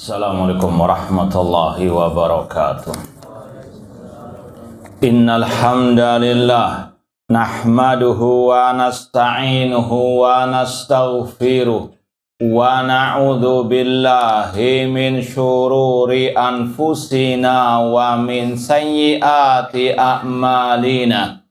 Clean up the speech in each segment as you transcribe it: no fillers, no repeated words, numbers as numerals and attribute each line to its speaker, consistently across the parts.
Speaker 1: Assalamualaikum warahmatullahi wabarakatuh. Innal hamdalillah nahmaduhu wa nasta'inuhu wa nastaghfiruh wa na'udzu billahi min syururi anfusina wa min sayyiati a'malina.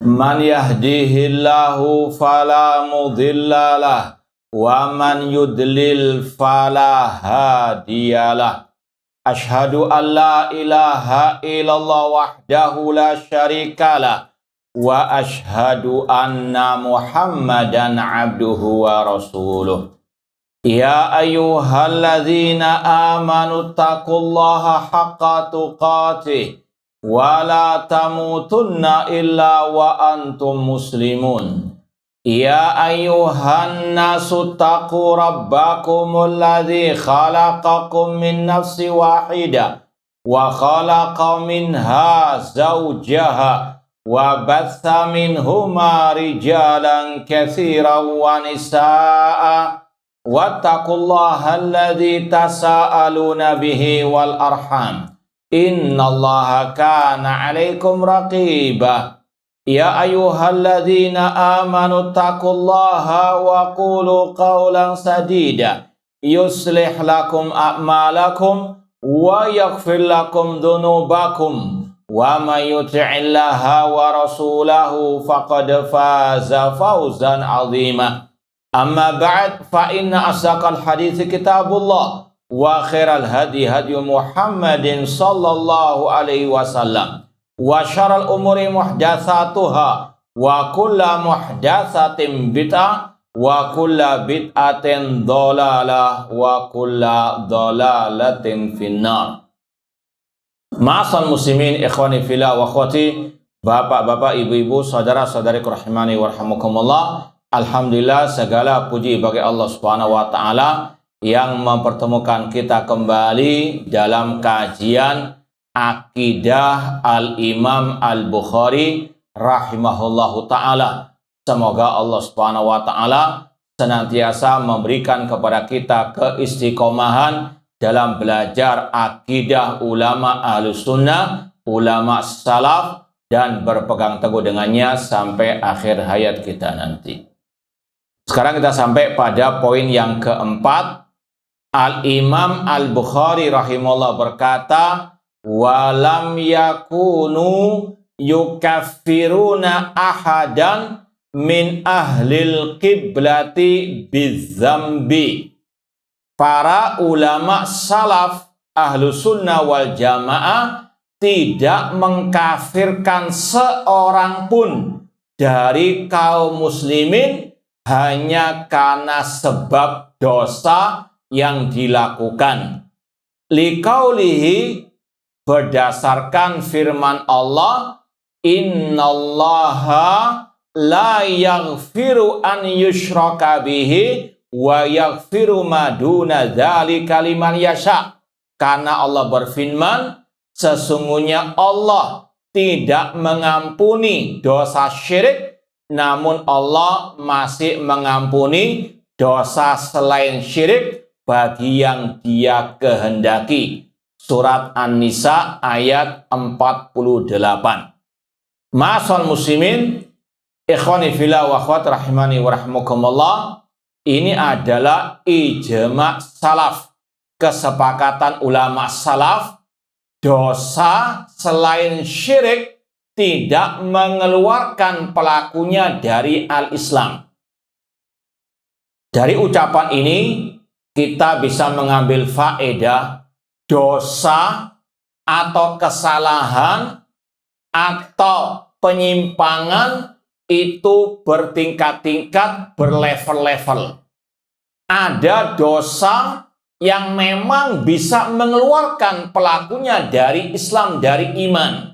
Speaker 1: Man yahdihillahu fala mudhillalah wa man yudlil fala hadiyalah. Asyhadu an la ilaha illallah wahdahu la syarikalah wa asyhadu anna Muhammadan abduhu wa rasuluh. Ya ayyuhalladzina amanu taqullaha haqqa tuqatih wa la tamutunna illa wa antum muslimun. Ya ayyuhan nasu taqu rabbakumul ladzi khalaqakum min nafsin wahidah wa khalaqa minha zawjaha wa batha minhuma rijalan katsiran wa nisaa'a wattaqullaha alladzi tasaaluna bihi wal arham innallaha kana 'alaikum raqiba. Ya ayyuhalladzina amanu taqullaha wa qulu qawlan sadida yuslih lakum a'malakum wa yaghfir lakum dhunubakum wa may yuti'illaha wa rasulahu faqad faza fawzan 'azima. Amma ba'd, fa inna asdaqal hadithi kitabullah wa khairal hadi hadi Muhammadin sallallahu alaihi wasallam wa syaral umuri muhdatsatuha wa kulla muhdatsatin bid'ah wa kulla bid'atin dhalalah wa kulla dhalalatin finnar. Ma'asal muslimin ikhwani fillah wa akhwati, bapak-bapak, ibu-ibu, saudara-saudari rahimani warhamukumullah. Alhamdulillah, segala puji bagi Allah Subhanahu wa taala yang mempertemukan kita kembali dalam kajian Akidah Al-Imam Al-Bukhari rahimahullahu ta'ala. Semoga Allah subhanahu wa ta'ala senantiasa memberikan kepada kita keistiqomahan dalam belajar akidah ulama Ahlus Sunnah, ulama salaf, dan berpegang teguh dengannya sampai akhir hayat kita nanti. Sekarang kita sampai pada poin yang keempat. Al-Imam Al-Bukhari rahimahullah berkata, walam yakunu yukaffiruna ahadan min ahlil qiblati bizzambi. Para ulama salaf Ahlus Sunnah wal Jamaah tidak mengkafirkan seorang pun dari kaum muslimin hanya karena sebab dosa yang dilakukan. Liqaulihi, berdasarkan firman Allah, innallaha la yaghfiru an yushraka bihi wa yaghfiru ma duna dzalika liman yasha. Karena Allah berfirman, sesungguhnya Allah tidak mengampuni dosa syirik, namun Allah masih mengampuni dosa selain syirik bagi yang Dia kehendaki. Surat An-Nisa ayat 48. Ma'asal muslimin, ikhwani fillah wa akhwat rahimani wa rahmukumullah. Ini adalah ijma' salaf, kesepakatan ulama salaf. Dosa selain syirik tidak mengeluarkan pelakunya dari al-Islam. Dari ucapan ini kita bisa mengambil faedah. Dosa atau kesalahan atau penyimpangan itu bertingkat-tingkat, berlevel-level. Ada dosa yang memang bisa mengeluarkan pelakunya dari Islam, dari iman.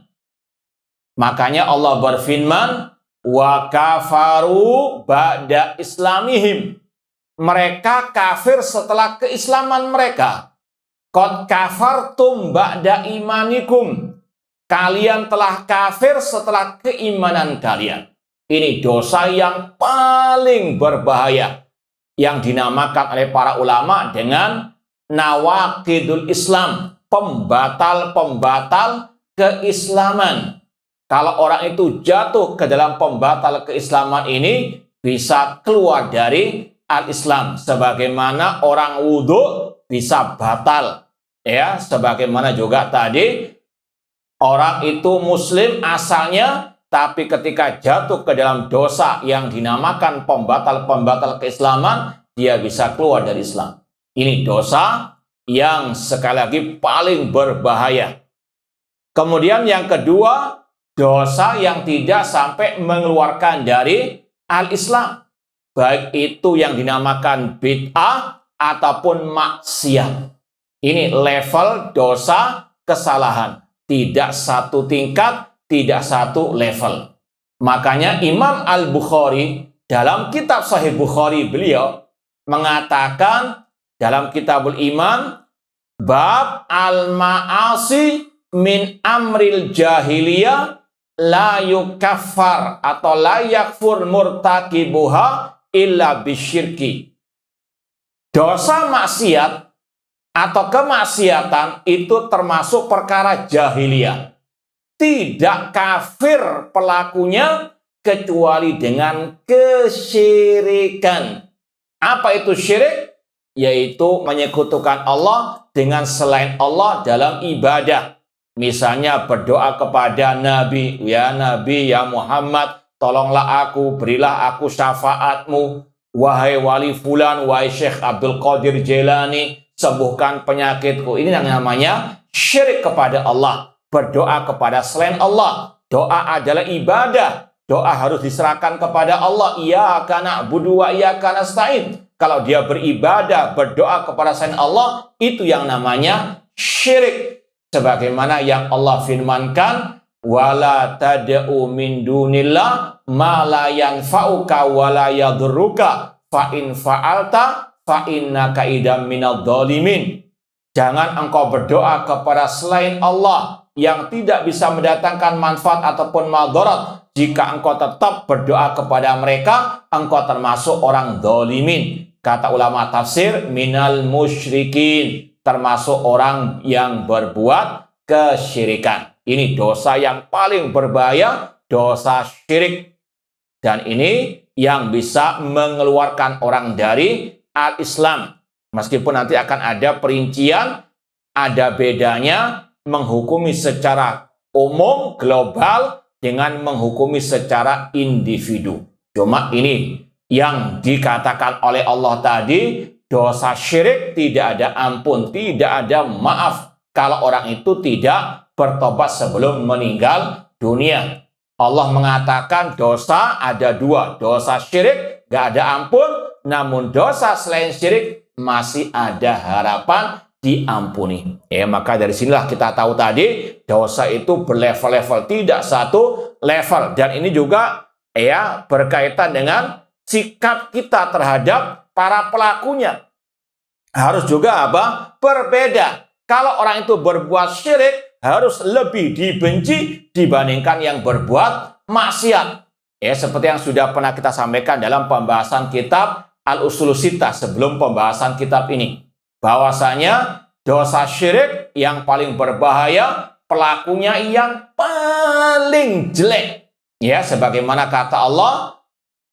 Speaker 1: Makanya Allah berfirman, wa kafaru ba'da islamihim. Mereka kafir setelah keislaman mereka. Qad kafartum ba'da imanikum. Kalian telah kafir setelah keimanan kalian. Ini dosa yang paling berbahaya, yang dinamakan oleh para ulama dengan nawaqidul Islam, pembatal-pembatal keislaman. Kalau orang itu jatuh ke dalam pembatal keislaman ini, bisa keluar dari al-Islam. Sebagaimana orang wudhu bisa batal. Ya, sebagaimana juga tadi, orang itu muslim asalnya, tapi ketika jatuh ke dalam dosa yang dinamakan pembatal-pembatal keislaman, dia bisa keluar dari Islam. Ini dosa yang sekali lagi paling berbahaya. Kemudian yang kedua, dosa yang tidak sampai mengeluarkan dari al-Islam. Baik itu yang dinamakan bid'ah ataupun maksiat. Ini level dosa kesalahan. Tidak satu tingkat, tidak satu level. Makanya Imam Al-Bukhari dalam kitab Sahih Bukhari beliau mengatakan dalam Kitabul Iman, bab al-ma'asi min amril jahiliyah la yukaffar atau la yakfur murtakibuha illa bisyirki. Dosa maksiat atau kemaksiatan itu termasuk perkara jahiliyah. Tidak kafir pelakunya kecuali dengan kesyirikan. Apa itu syirik? Yaitu menyekutukan Allah dengan selain Allah dalam ibadah. Misalnya berdoa kepada Nabi, ya Muhammad, tolonglah aku, berilah aku syafaatmu. Wahai wali fulan, wahai Syekh Abdul Qadir Jailani, sembuhkan penyakitku. Ini yang namanya syirik kepada Allah. Berdoa kepada selain Allah. Doa adalah ibadah. Doa harus diserahkan kepada Allah. Iyyaka na'budu wa iyyaka nasta'in. Kalau dia beribadah, berdoa kepada selain Allah, itu yang namanya syirik. Sebagaimana yang Allah firmankan, wala tad'u min dunillah ma la yanfa'uka wa la yadurruka fa in fa'alta fa innaka idam minadh dhalimin. Jangan engkau berdoa kepada selain Allah yang tidak bisa mendatangkan manfaat ataupun madarat. Jika engkau tetap berdoa kepada mereka, engkau termasuk orang dhalimin. Kata ulama tafsir, minal musyrikin, termasuk orang yang berbuat kesyirikan. Ini dosa yang paling berbahaya, dosa syirik. Dan ini yang bisa mengeluarkan orang dari al-Islam. Meskipun nanti akan ada perincian, ada bedanya menghukumi secara umum, global, dengan menghukumi secara individu. Cuma ini yang dikatakan oleh Allah tadi, dosa syirik tidak ada ampun, tidak ada maaf kalau orang itu tidak bertobat sebelum meninggal dunia. Allah mengatakan dosa ada dua, dosa syirik gak ada ampun, namun dosa selain syirik masih ada harapan diampuni. Maka dari sinilah kita tahu tadi dosa itu berlevel-level, tidak satu level. Dan ini juga berkaitan dengan sikap kita terhadap para pelakunya. Harus juga berbeda. Kalau orang itu berbuat syirik, harus lebih dibenci dibandingkan yang berbuat maksiat. Seperti yang sudah pernah kita sampaikan dalam pembahasan kitab Al-Usul Sittah sebelum pembahasan kitab ini. Bahwasanya dosa syirik yang paling berbahaya, pelakunya yang paling jelek. Sebagaimana kata Allah,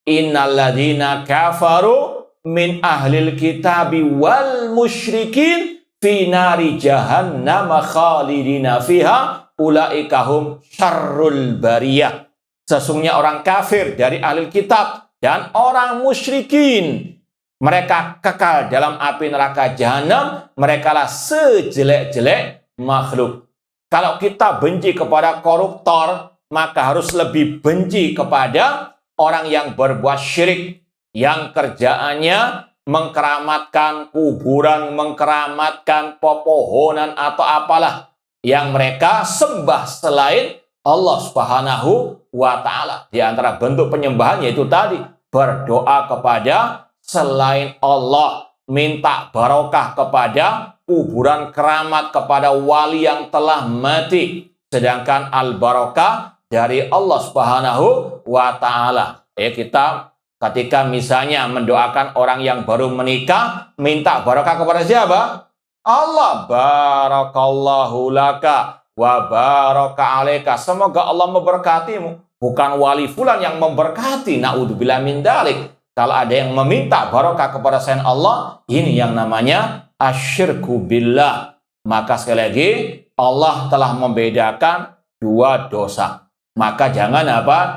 Speaker 1: innalladzina kafaru min ahlil kitabi wal musyrikin fi nari jahannam khalidina fiha ulaika hum syarrul bariyah. Sesungguhnya orang kafir dari ahlul kitab dan orang musyrikin, mereka kekal dalam api neraka jahanam, merekalah sejelek-jelek makhluk. Kalau kita benci kepada koruptor, maka harus lebih benci kepada orang yang berbuat syirik, yang kerjaannya mengkeramatkan kuburan, mengkeramatkan pepohonan atau apalah yang mereka sembah selain Allah Subhanahu wa ta'ala. Di antara bentuk penyembahan yaitu tadi berdoa kepada selain Allah, minta barokah kepada kuburan keramat, kepada wali yang telah mati. Sedangkan al-barokah dari Allah Subhanahu wa ta'ala. Kita ketika misalnya mendoakan orang yang baru menikah, minta barokah kepada siapa? Allah barakallahu laka wa baraka alaika. Semoga Allah memberkatimu. Bukan wali fulan yang memberkati. Na'udzubillah min dzalik. Kalau ada yang meminta barokah kepada selain Allah, ini yang namanya asyirku billah. Maka sekali lagi Allah telah membedakan dua dosa. Maka jangan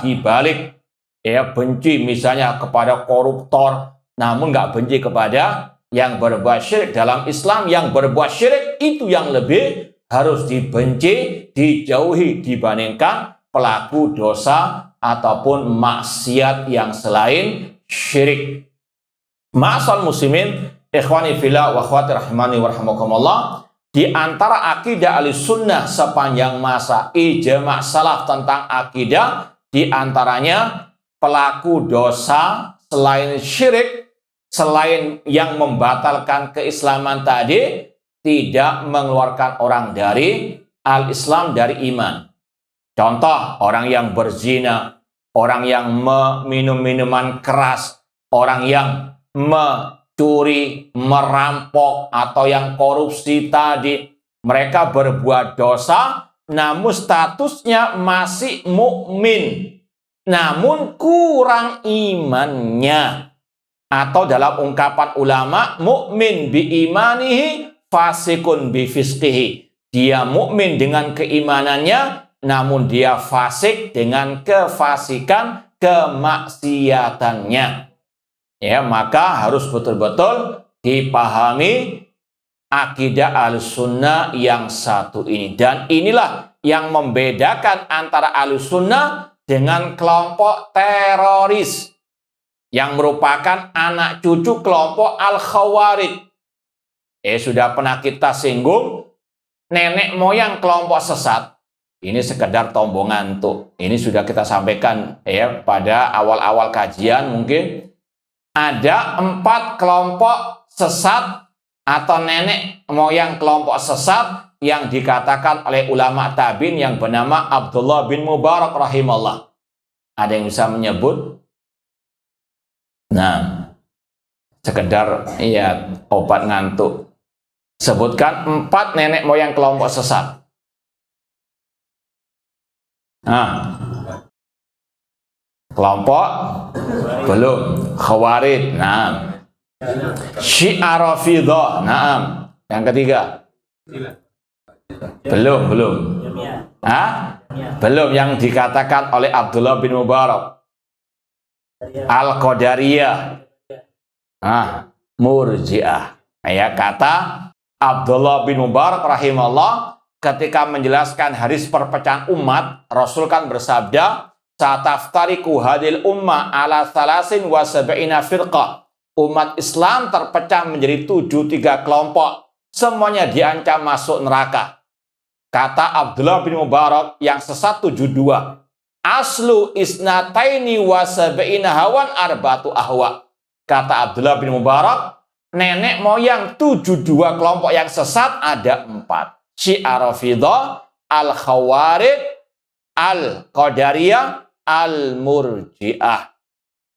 Speaker 1: dibalik. Benci misalnya kepada koruptor, namun nggak benci kepada yang berbuat syirik. Dalam Islam yang berbuat syirik itu yang lebih harus dibenci, dijauhi dibandingkan pelaku dosa ataupun maksiat yang selain syirik. Ma'asal muslimin, ikhwani fillah wa akhwati rahimani wa rahimakumullah, di antara akidah Ahlussunnah sepanjang masa, ijma' salaf tentang akidah, di antaranya pelaku dosa selain syirik, selain yang membatalkan keislaman tadi, tidak mengeluarkan orang dari al-Islam, dari iman. Contoh, orang yang berzina, orang yang meminum minuman keras, orang yang mencuri, merampok, atau yang korupsi tadi. Mereka berbuat dosa, namun statusnya masih mukmin, namun kurang imannya. Atau dalam ungkapan ulama, mukmin bi imanihi fasikun bi fisqihi. Dia mukmin dengan keimanannya, namun dia fasik dengan kefasikan, kemaksiatannya. Ya, maka harus betul-betul dipahami akidah Ahlussunnah yang satu ini. Dan inilah yang membedakan antara Ahlussunnah dengan kelompok teroris yang merupakan anak cucu kelompok Al-Khawarij. Sudah pernah kita singgung, nenek moyang kelompok sesat. Ini sekedar tombongan tuh. Ini sudah kita sampaikan pada awal-awal kajian mungkin. Ada 4 kelompok sesat atau nenek moyang kelompok sesat yang dikatakan oleh ulama tabi'in yang bernama Abdullah bin Mubarak rahimahullah. Ada yang bisa menyebut? Nah, sekedar obat ngantuk. Sebutkan 4 nenek moyang kelompok sesat. Kelompok belum. Khawarij, Syiah Rafidhah, Yang ketiga? Belum. Belum, yang dikatakan oleh Abdullah bin Mubarak. Al-Qadariyah. Murji'ah. Kata Abdullah bin Mubarak rahimahullah ketika menjelaskan hadis perpecahan umat, Rasul kan bersabda, "Sataftariqu hadil ummah ala salasin wa sab'ina firqah." Umat Islam terpecah menjadi 73 kelompok. Semuanya diancam masuk neraka. Kata Abdullah bin Mubarak, yang sesat 72. Aslu isnataini wa sab'ina hawan arbatu ahwa. Kata Abdullah bin Mubarak, nenek moyang 72 kelompok yang sesat ada 4. Syiah Rafidhah, Al-Khawarij, Al-Qadariyah, Al-Murji'ah.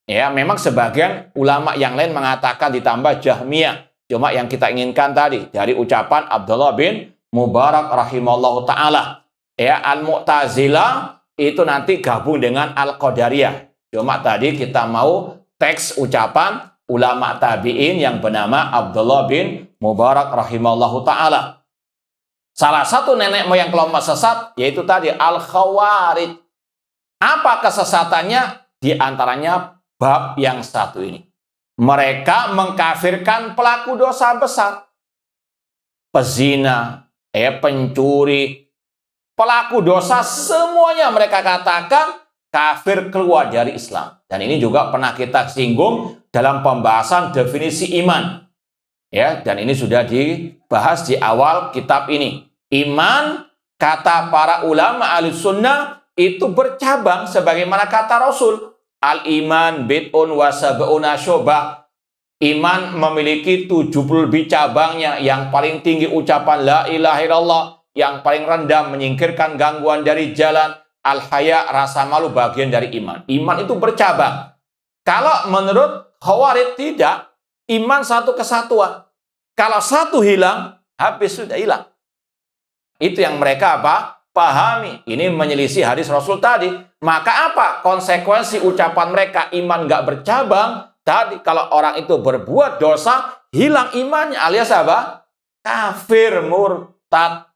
Speaker 1: Memang sebagian ulama yang lain mengatakan ditambah Jahmiyah. Cuma yang kita inginkan tadi dari ucapan Abdullah bin Mubarak rahimahullahu ta'ala. Al-Mu'tazilah itu nanti gabung dengan Al-Qadariyah. Cuma tadi kita mau teks ucapan ulama tabi'in yang bernama Abdullah bin Mubarak rahimahullahu ta'ala. Salah satu nenek moyang kelompok sesat yaitu tadi Al-Khawarij. Apa kesesatannya? Di antaranya bab yang satu ini. Mereka mengkafirkan pelaku dosa besar. Pezina, pencuri, pelaku dosa semuanya mereka katakan kafir, keluar dari Islam. Dan ini juga pernah kita singgung dalam pembahasan definisi iman. Dan ini sudah dibahas di awal kitab ini. Iman, kata para ulama Ahlussunnah, itu bercabang sebagaimana kata Rasul. Al-iman bid'un wa sab'una syu'bah. Iman memiliki 70 lebih cabangnya. Yang paling tinggi ucapan la ilaha illallah, yang paling rendah menyingkirkan gangguan dari jalan. Al-haya, rasa malu, bagian dari iman. Iman itu bercabang. Kalau menurut Khawarij tidak, iman satu kesatuan. Kalau satu hilang, habis sudah hilang. Itu yang mereka apa? Pahami. Ini menyelisih hadis Rasul tadi. Maka apa konsekuensi ucapan mereka iman nggak bercabang? Tadi kalau orang itu berbuat dosa, hilang imannya alias apa? Kafir, murtad.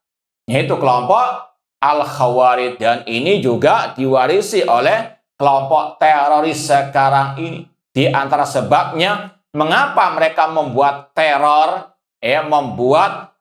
Speaker 1: Yaitu kelompok Al-Khawarij. Dan ini juga diwarisi oleh kelompok teroris sekarang ini. Di antara sebabnya, mengapa mereka membuat teror, membuat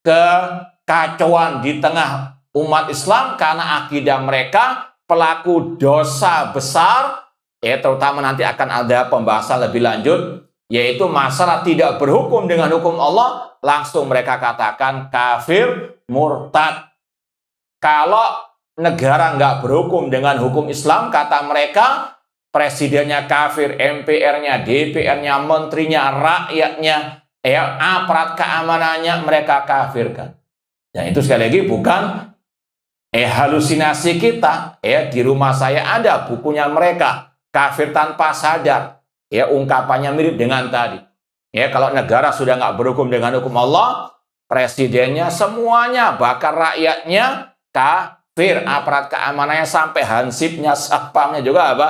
Speaker 1: kekacauan di tengah umat Islam, karena akidah mereka pelaku dosa besar, terutama nanti akan ada pembahasan lebih lanjut, yaitu masalah tidak berhukum dengan hukum Allah, langsung mereka katakan kafir, murtad. Kalau negara nggak berhukum dengan hukum Islam, kata mereka, presidennya kafir, MPR-nya, DPR-nya, menterinya, rakyatnya, aparat keamanannya mereka kafirkan. Dan itu sekali lagi bukan halusinasi kita. Di rumah saya ada bukunya mereka. Kafir tanpa sadar. Ungkapannya mirip dengan tadi. Kalau negara sudah nggak berhukum dengan hukum Allah, presidennya semuanya, bahkan rakyatnya kafir, aparat keamanannya sampai hansipnya, satpamnya juga apa?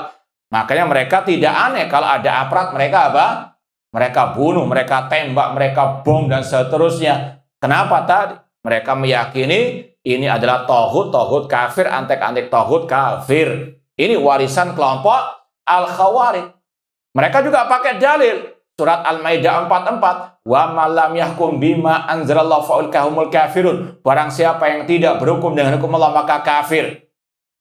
Speaker 1: Makanya mereka tidak aneh kalau ada aparat mereka apa? Mereka bunuh, mereka tembak, mereka bom dan seterusnya. Kenapa tadi? Mereka meyakini ini adalah tauhid kafir, antek-antek tauhid kafir. Ini warisan kelompok Al-Khawarij. Mereka juga pakai dalil surat Al-Maidah 44, wa malam yahkum bima anzalallahu faulaika humul kafirun. Barang siapa yang tidak berhukum dengan hukum Allah maka kafir.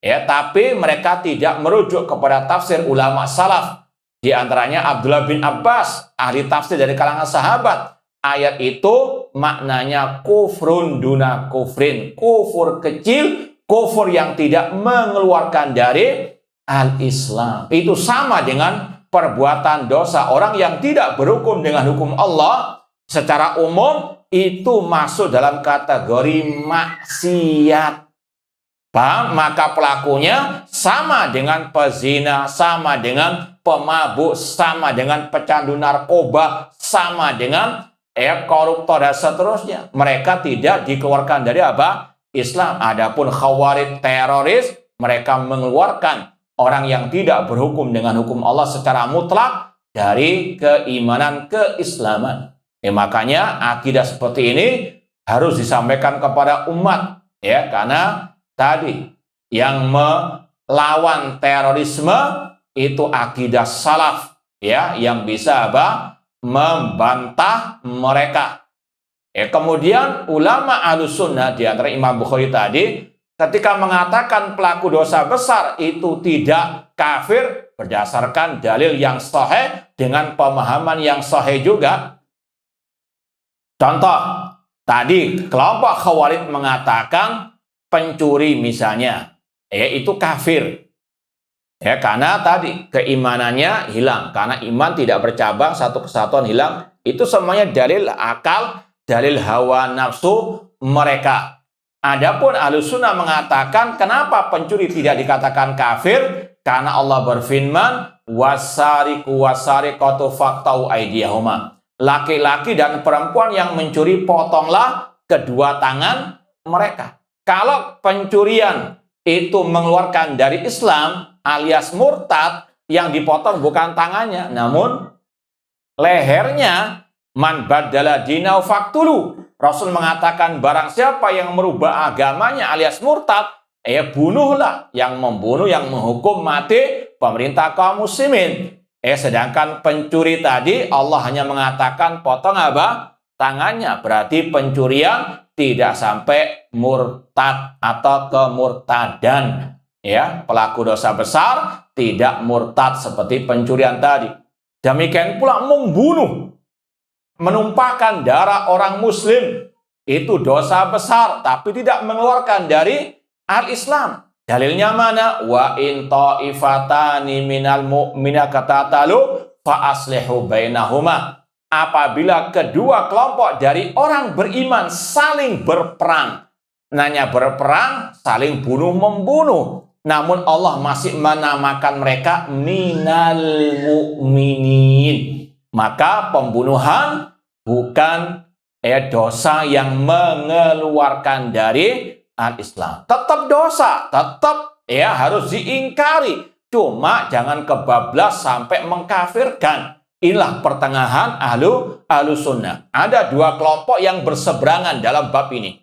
Speaker 1: Tapi mereka tidak merujuk kepada tafsir ulama salaf. Di antaranya Abdullah bin Abbas, ahli tafsir dari kalangan sahabat. Ayat itu maknanya kufrun duna kufrin, kufur kecil, kufur yang tidak mengeluarkan dari al-Islam. Itu sama dengan perbuatan dosa. Orang yang tidak berhukum dengan hukum Allah secara umum itu masuk dalam kategori maksiat. Paham? Maka pelakunya sama dengan pezina, sama dengan pemabuk, sama dengan pecandu narkoba, sama dengan koruptor dan seterusnya. Mereka tidak dikeluarkan dari apa? Islam. Adapun Khawarij teroris, mereka mengeluarkan orang yang tidak berhukum dengan hukum Allah secara mutlak dari keimanan keislaman. Makanya akidah seperti ini harus disampaikan kepada umat, karena tadi yang melawan terorisme itu akidah salaf, yang bisa apa? Membantah mereka. Kemudian ulama Ahlussunnah di antara Imam Bukhari tadi ketika mengatakan pelaku dosa besar itu tidak kafir berdasarkan dalil yang sahih dengan pemahaman yang sahih juga. Contoh, tadi kelompok Khawarij mengatakan pencuri misalnya, itu kafir. Karena tadi keimanannya hilang, karena iman tidak bercabang, satu kesatuan hilang. Itu semuanya dalil akal, dalil hawa nafsu mereka. Adapun Ahlussunnah mengatakan kenapa pencuri tidak dikatakan kafir? Karena Allah berfirman, wasariqu wasariqatu faqta'u aydiyahuma. Laki-laki dan perempuan yang mencuri potonglah kedua tangan mereka. Kalau pencurian itu mengeluarkan dari Islam alias murtad, yang dipotong bukan tangannya namun lehernya. Man badala dinau faktulu. Rasul mengatakan barang siapa yang merubah agamanya alias murtad, bunuhlah. Yang membunuh, yang menghukum mati pemerintah kaum muslimin. Sedangkan pencuri tadi Allah hanya mengatakan potong apa? Tangannya. Berarti pencurian tidak sampai murtad atau kemurtadan. Pelaku dosa besar tidak murtad seperti pencurian tadi. Demikian pula membunuh, menumpahkan darah orang muslim, itu dosa besar tapi tidak mengeluarkan dari al-Islam. Dalilnya mana? Wa in ta'ifatani minal mu'mina qatatalu fa aslihu bainahuma. Apabila kedua kelompok dari orang beriman saling berperang. Nanya berperang, saling bunuh membunuh. Namun Allah masih menamakan mereka minal mu'minin. Maka pembunuhan bukan dosa yang mengeluarkan dari al-Islam. Tetap dosa, tetap harus diingkari. Cuma jangan kebablas sampai mengkafirkan. Inilah pertengahan ahlu sunnah. Ada dua kelompok yang berseberangan dalam bab ini.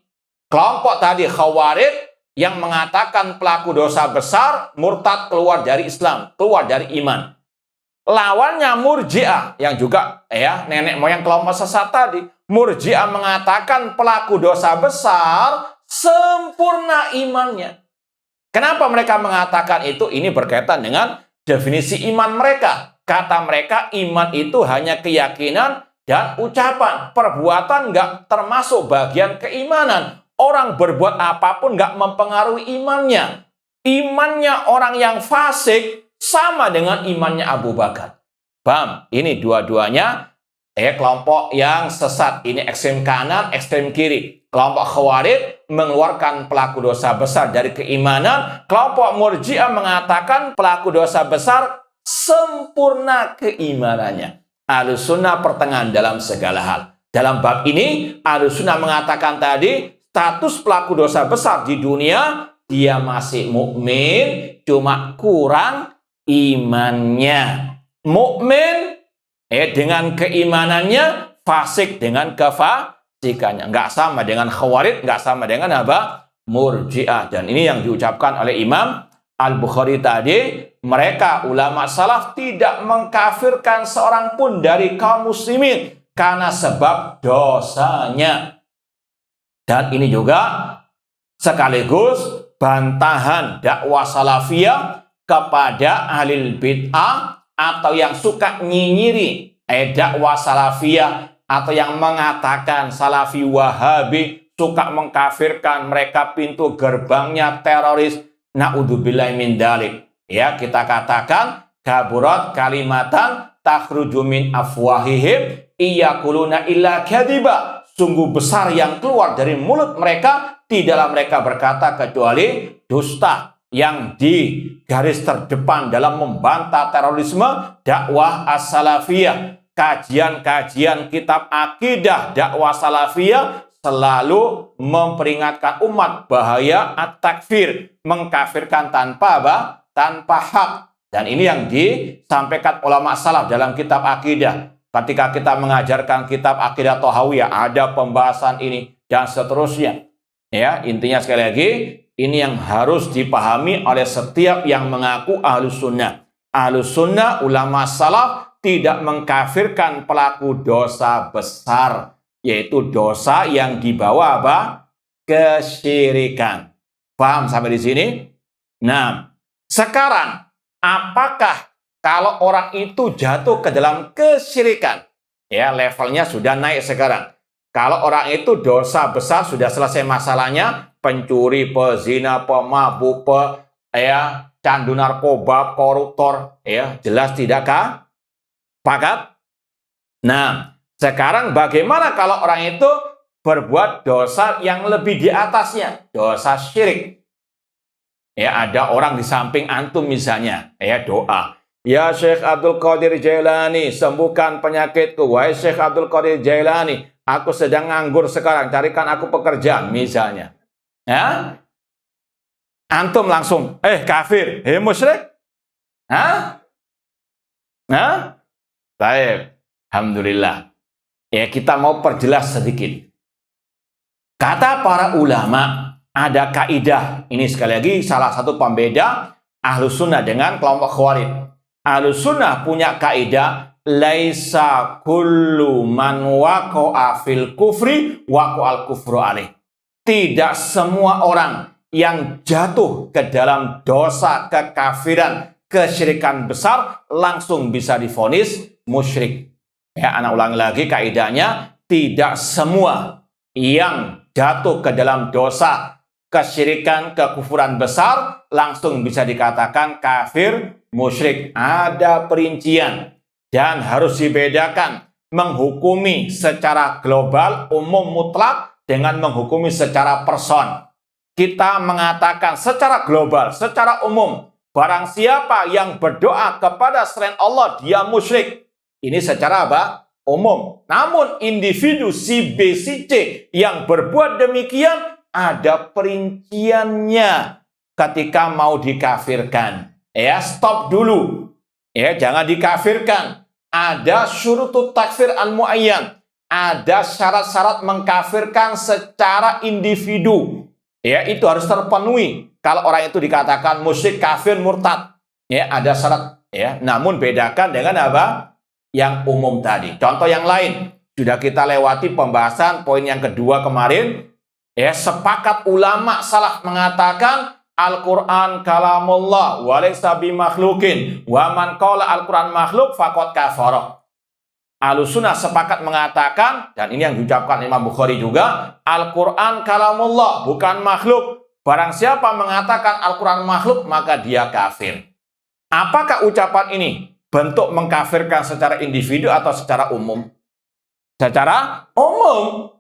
Speaker 1: Kelompok tadi Khawarij yang mengatakan pelaku dosa besar murtad, keluar dari Islam, keluar dari iman. Lawannya Murji'ah yang juga nenek moyang kelompok sesat tadi. Murji'ah mengatakan pelaku dosa besar sempurna imannya. Kenapa mereka mengatakan itu? Ini berkaitan dengan definisi iman mereka. Kata mereka iman itu hanya keyakinan dan ucapan. Perbuatan nggak termasuk bagian keimanan. Orang berbuat apapun nggak mempengaruhi imannya. Imannya orang yang fasik sama dengan imannya Abu Bakar. Paham? Ini dua-duanya kelompok yang sesat. Ini ekstrem kanan, ekstrem kiri. Kelompok Khawarij mengeluarkan pelaku dosa besar dari keimanan. Kelompok Murji'ah mengatakan pelaku dosa besar sempurna keimanannya. Ahlus Sunnah pertengahan dalam segala hal. Dalam bab ini, Ahlus Sunnah mengatakan tadi, status pelaku dosa besar di dunia, dia masih mukmin, cuma kurang imannya. Mukmin dengan keimanannya, fasik dengan kefasikannya. Nggak sama dengan Khawarij, nggak sama dengan apa? Murji'ah. Dan ini yang diucapkan oleh Imam Al-Bukhari tadi. Mereka ulama salaf tidak mengkafirkan seorang pun dari kaum muslimin karena sebab dosanya. Dan ini juga sekaligus bantahan dakwah salafiyah kepada ahli bid'ah atau yang suka nyinyiri dakwah salafiyah atau yang mengatakan salafi wahabi, suka mengkafirkan mereka, pintu gerbangnya teroris. Na'udzubillahi min dzalik. Kita katakan kaburat kalimatan takhruju min afwahihim iyaquluna illa kadiba. Sungguh besar yang keluar dari mulut mereka, tidaklah mereka berkata kecuali dusta. Yang di garis terdepan dalam membantah terorisme dakwah as-salafiyah. Kajian-kajian kitab akidah dakwah salafiyah selalu memperingatkan umat bahaya at-takfir, mengkafirkan tanpa tanpa hak. Dan ini yang disampaikan ulama salaf dalam kitab akidah. Ketika kita mengajarkan kitab akidah Thahawiyah, ada pembahasan ini dan seterusnya. Intinya sekali lagi, ini yang harus dipahami oleh setiap yang mengaku Ahlus Sunnah. Ahlus Sunnah, ulama salaf tidak mengkafirkan pelaku dosa besar, yaitu dosa yang dibawa kesyirikan. Paham sampai di sini? Nah, sekarang apakah kalau orang itu jatuh ke dalam kesyirikan, levelnya sudah naik sekarang. Kalau orang itu dosa besar sudah selesai masalahnya, pencuri, pezina, pemabuk, candu narkoba, koruptor, jelas tidakkah? Pakat? Nah, sekarang bagaimana kalau orang itu berbuat dosa yang lebih di atasnya, dosa syirik? Ada orang di samping antum misalnya, doa. Ya Syekh Abdul Qadir Jailani, sembuhkan penyakitku. Wahai Syekh Abdul Qadir Jailani, aku sedang nganggur sekarang, carikan aku pekerjaan misalnya. Antum langsung, kafir, musyrik. Baik, alhamdulillah. Kita mau perjelas sedikit. Kata para ulama, ada kaidah. Ini sekali lagi salah satu pembeda Ahlus Sunnah dengan kelompok Khawarij. Ahlus Sunnah punya kaidah, laisa kullu man waqa'a fil kufri waqa'al kufru alaih. Tidak semua orang yang jatuh ke dalam dosa kekafiran, kesyirikan besar langsung bisa divonis musyrik. Anak ulangi lagi kaidahnya, tidak semua yang jatuh ke dalam dosa kesyirikan, kekufuran besar langsung bisa dikatakan kafir, musyrik. Ada perincian dan harus dibedakan menghukumi secara global, umum, mutlak dengan menghukumi secara person. Kita mengatakan secara global, secara umum, barang siapa yang berdoa kepada selain Allah dia musyrik. Ini secara umum. Namun individu si B, si C yang berbuat demikian ada perinciannya ketika mau dikafirkan. Ya, stop dulu. Ya, jangan dikafirkan. Ada syurutut takfir al-muayyan. Ada syarat-syarat mengkafirkan secara individu. Ya, itu harus terpenuhi. Kalau orang itu dikatakan musyrik, kafir, murtad. Ya, ada syarat. Ya, namun bedakan dengan apa? Yang umum tadi. Contoh yang lain. Sudah kita lewati pembahasan poin yang kedua kemarin. Ya, sepakat ulama salaf mengatakan Al-Quran kalamullah walaysa bimakhlukin wa man qala Al-Quran makhluk faqad kafara. Ahlussunnah sepakat mengatakan, dan ini yang diucapkan Imam Bukhari juga, Al-Quran kalamullah bukan makhluk. Barang siapa mengatakan Al-Quran makhluk maka dia kafir. Apakah ucapan ini bentuk mengkafirkan secara individu atau secara umum? Secara umum.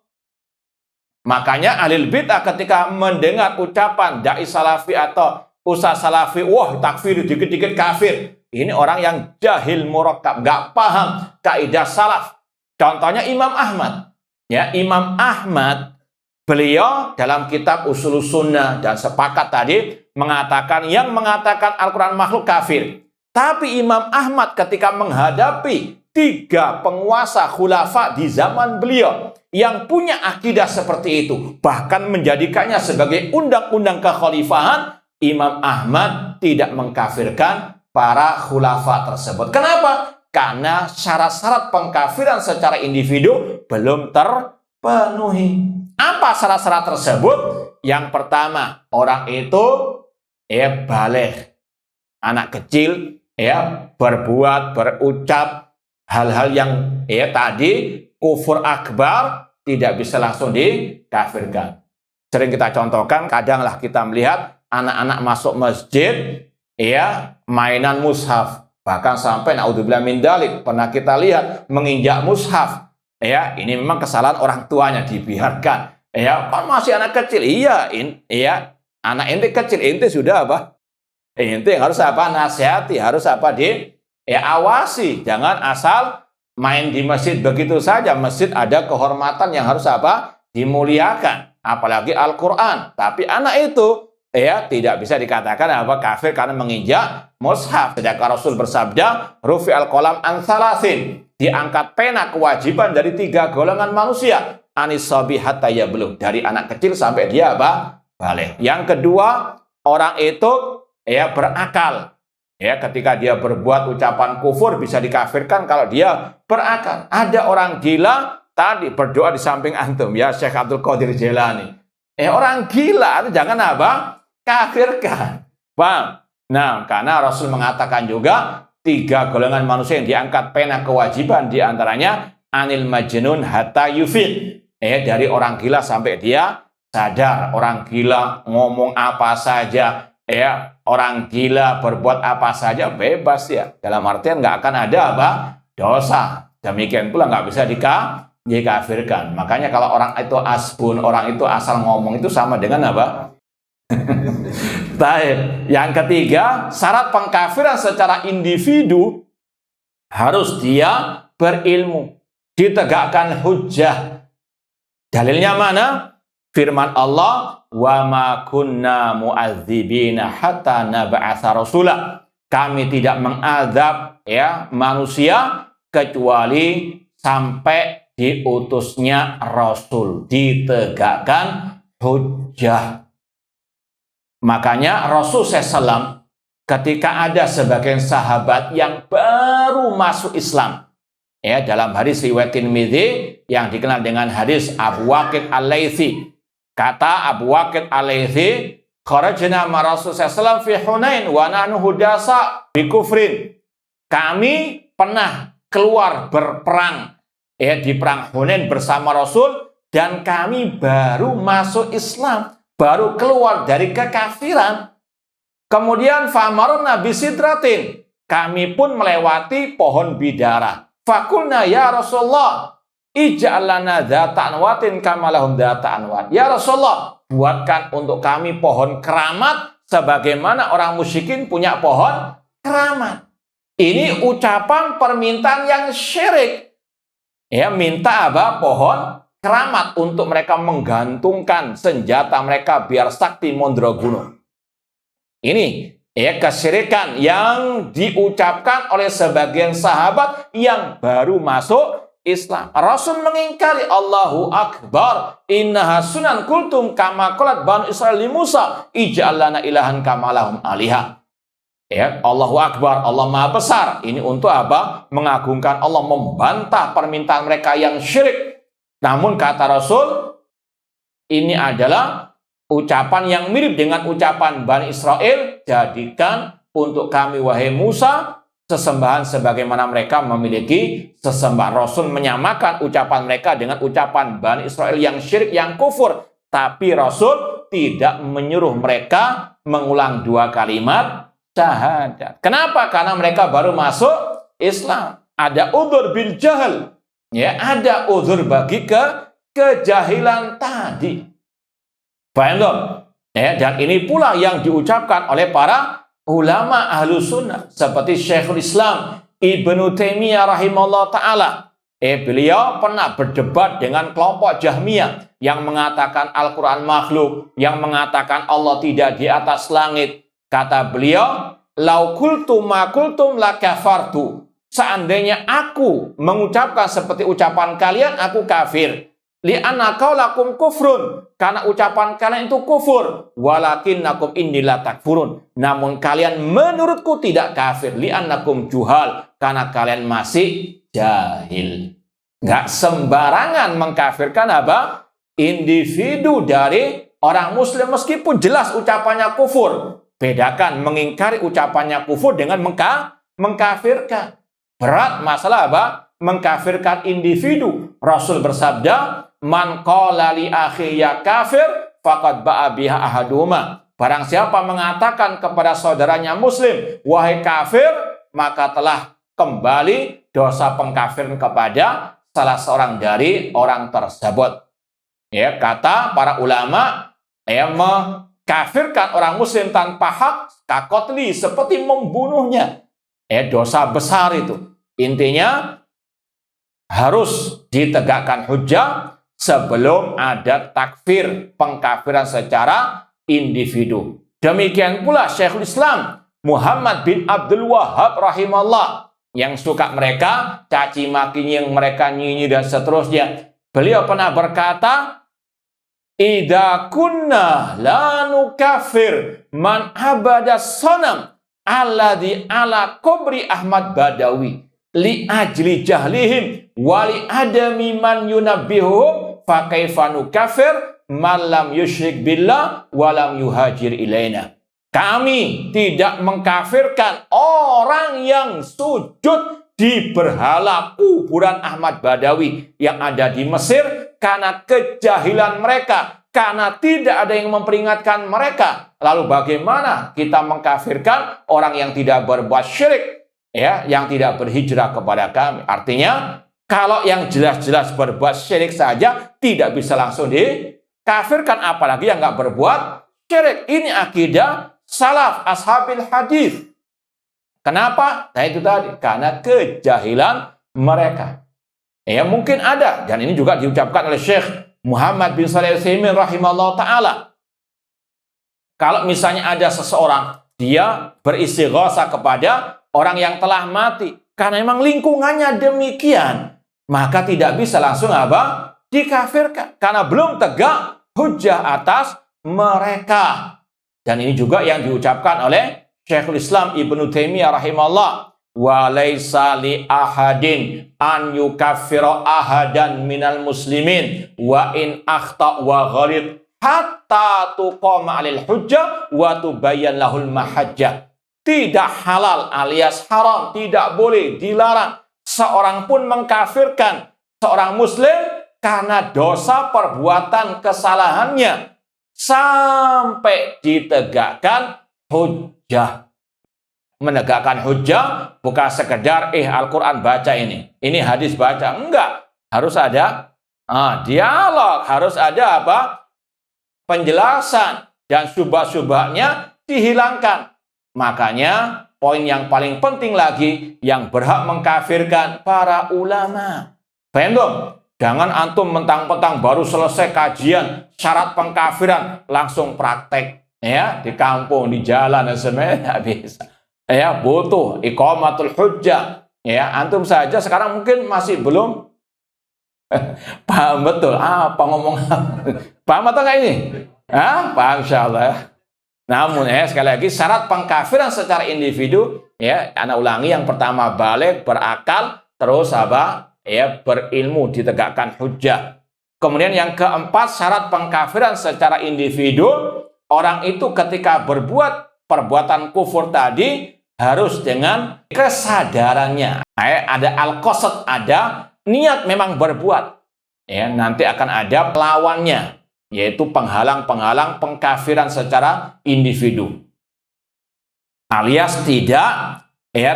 Speaker 1: Makanya ahlul bid'ah ketika mendengar ucapan dai salafi atau ustaz salafi, wah takfir dikit-dikit kafir. Ini orang yang jahil murakkab, nggak paham kaidah salaf. Contohnya Imam Ahmad. Ya, Imam Ahmad, beliau dalam kitab Ushulus Sunnah dan sepakat tadi mengatakan yang mengatakan Al-Quran makhluk kafir. Tapi Imam Ahmad ketika menghadapi 3 penguasa khulafa di zaman beliau yang punya akidah seperti itu, bahkan menjadikannya sebagai undang-undang kekhalifahan, Imam Ahmad tidak mengkafirkan para khulafa tersebut. Kenapa? Karena syarat-syarat pengkafiran secara individu belum terpenuhi. Apa syarat-syarat tersebut? Yang pertama, orang itu baligh, anak kecil, berbuat, berucap hal-hal yang tadi kufur akbar, tidak bisa langsung dikafirkan. Sering kita contohkan, kadanglah kita melihat anak-anak masuk masjid, mainan mushaf, bahkan sampai naudzubillah min dzalik, pernah kita lihat menginjak mushaf. Ini memang kesalahan orang tuanya, dibiarkan. Kan masih anak kecil. Anak ente kecil, ente sudah apa? Ente harus apa? Nasihati, harus apa? Awasi, jangan asal main di masjid begitu saja. Masjid ada kehormatan yang harus apa? Dimuliakan. Apalagi Al-Quran. Tapi anak itu tidak bisa dikatakan apa? Kafir karena menginjak mushaf. Sedangkan Rasul bersabda, rufi al-qalam an thalathin. Diangkat pena kewajiban dari 3 golongan manusia. Anis sabi hatta yablugh. Dari anak kecil sampai dia apa? Baligh. Yang kedua, orang itu berakal. Ketika dia berbuat ucapan kufur bisa dikafirkan kalau dia berakal. Ada orang gila tadi berdoa di samping antum, ya Syekh Abdul Qadir Jailani. Orang gila jangan apa? Kafirkan. Paham? Nah, karena Rasul mengatakan juga 3 golongan manusia yang diangkat pena kewajiban, diantaranya anil majnun hatta yufiq. Dari orang gila sampai dia sadar. Orang gila ngomong apa saja, orang gila berbuat apa saja bebas ya. Dalam artian nggak akan ada apa? Dosa. Demikian pula nggak bisa dikafirkan. Makanya kalau orang itu asbun, orang itu asal ngomong, itu sama dengan apa? Baik. Yang ketiga, syarat pengkafiran secara individu harus dia berilmu, ditegakkan hujjah. Dalilnya mana? Firman Allah, wa ma kunna mu'adzibina hatta nab'atsa rasula. Kami tidak mengazab manusia kecuali sampai diutusnya Rasul, ditegakkan hujjah. Makanya Rasul SAW ketika ada sebagian sahabat yang baru masuk Islam, dalam hadis riwayat Tirmidzi yang dikenal dengan hadis Abu Waqid Al-Laitsi, kata Abu Waqid Al-Laitsi, kharajna ma Rasulullah sallallahu fi Hunain wa nahnu hudasa bi kufrin. Kami pernah keluar berperang di perang Hunain bersama Rasul, dan kami baru masuk Islam, baru keluar dari kekafiran. Kemudian famarna bisidratin, kami pun melewati pohon bidara. Fakulna ya Rasulullah, ij'al lana dzata anwatin kama lahum dzata anwat. Ya Rasulullah, buatkan untuk kami pohon keramat sebagaimana orang musyrikin punya pohon keramat. Ini ucapan permintaan yang syirik. Ya, minta apa? Pohon keramat untuk mereka menggantungkan senjata mereka biar sakti Mondraguna. Ini ya kesyirikan yang diucapkan oleh sebagian sahabat yang baru masuk Islam. Rasul mengingkari, Allahu Akbar, innaha sunan kultum kama qalat Banu Israil li Musa ij'al lana ilahan kama lahum alihah. Ya, Allahu Akbar, Allah Maha Besar. Ini untuk apa? Mengagungkan Allah, membantah permintaan mereka yang syirik. Namun kata Rasul, ini adalah ucapan yang mirip dengan ucapan Bani Israel, jadikan untuk kami wahai Musa sesembahan sebagaimana mereka memiliki sesembahan. Rasul menyamakan ucapan mereka dengan ucapan Bani Israel yang syirik, yang kufur. Tapi Rasul tidak menyuruh mereka mengulang dua kalimat syahadat. Kenapa? Karena mereka baru masuk Islam. Ada udzur bil jahal. Ya, ada udzur bagi kejahilan tadi. Paham dong? Ya, dan ini pula yang diucapkan oleh para ulama ahlu sunnah seperti Syekhul Islam Ibnu Taimiyah rahimahullah ta'ala. Beliau pernah berdebat dengan kelompok Jahmiyah yang mengatakan Al-Quran makhluk, yang mengatakan Allah tidak di atas langit. Kata beliau, lau kultum ma kultum la kafartu. Seandainya aku mengucapkan seperti ucapan kalian, aku kafir. Li'anna qaulakum kufrun, karena ucapan kalian itu kufur. Walakinnakum inni la takfurun, namun kalian menurutku tidak kafir. Li'annakum juhal, karena kalian masih jahil. Nggak sembarangan mengkafirkan apa? Individu dari orang muslim meskipun jelas ucapannya kufur. Bedakan mengingkari ucapannya kufur dengan mengkafirkan. Berat masalah apa? Mengkafirkan individu. Rasul bersabda, man qala li akhi ya kafir faqad ba'a biha ahaduma. Barang siapa mengatakan kepada saudaranya muslim wahai kafir, maka telah kembali dosa pengkafiran kepada salah seorang dari orang tersebut. Ya, kata para ulama, ya, mengkafirkan orang muslim tanpa hak kakotli, seperti membunuhnya. Dosa besar itu. Intinya harus ditegakkan hujjah sebelum ada takfir, pengkafiran secara individu. Demikian pula Syekhul Islam Muhammad bin Abdul Wahhab rahimahullah, yang suka mereka caci maki, yang mereka nyinyi dan seterusnya. Beliau pernah berkata, idza kunna la nukafir man abada sonam alladhi ala kubri Ahmad Badawi li ajli jahlihim wali adami man yunabbihum fa kaifa nukafir man lam yusyrik billah walam yuhajir ilaina. Kami tidak mengkafirkan orang yang sujud di berhala kuburan Ahmad Badawi yang ada di Mesir karena kejahilan mereka, karena tidak ada yang memperingatkan mereka. Lalu bagaimana kita mengkafirkan orang yang tidak berbuat syirik, ya, yang tidak berhijrah kepada kami? Artinya, kalau yang jelas-jelas berbuat syirik saja tidak bisa langsung dikafirkan, apalagi yang nggak berbuat syirik. Ini akidah salaf ashabil hadis. Kenapa? Nah itu tadi, karena kejahilan mereka. Ya mungkin ada, dan ini juga diucapkan oleh Syekh Muhammad bin Shalih Al-Utsaimin rahimahullah ta'ala. Kalau misalnya ada seseorang, dia beristighatsah kepada orang yang telah mati, karena memang lingkungannya demikian, maka tidak bisa langsung apa? Dikafirkan, karena belum tegak hujjah atas mereka. Dan ini juga yang diucapkan oleh Syekhul Islam Ibnu Taimiyah rahimahullah, wa laisa li ahadin an yukaffira ahadan minal muslimin wa in akhta wa ghalid hatta tuqama 'alil hujjah wa tubayyan lahul mahajjah. Tidak halal alias haram, tidak boleh, dilarang seorang pun mengkafirkan seorang muslim karena dosa perbuatan kesalahannya sampai ditegakkan hujjah. Menegakkan hujjah bukan sekedar Al-Quran baca ini hadis baca, enggak, harus ada dialog, harus ada apa? Penjelasan, dan syubhat-syubhatnya dihilangkan. Makanya poin yang paling penting lagi yang berhak mengkafirkan para ulama. Paham dong? Jangan antum mentang-mentang baru selesai kajian syarat pengkafiran langsung praktek ya di kampung, di jalan dan sebenarnya nggak bisa. Ya, butuh iqamatul hujjah. Ya, antum saja sekarang mungkin masih belum paham betul apa ngomong. Paham atau enggak ini? Paham insyaallah. Namun sekali lagi syarat pengkafiran secara individu ya, ana ulangi, yang pertama baligh, berakal, terus apa? Ya, berilmu, ditegakkan hujjah. Kemudian yang keempat, syarat pengkafiran secara individu, orang itu ketika berbuat perbuatan kufur tadi harus dengan kesadarannya. Ada al-qasad, ada niat memang berbuat. Ya, nanti akan ada lawannya, yaitu penghalang-penghalang pengkafiran secara individu. Alias tidak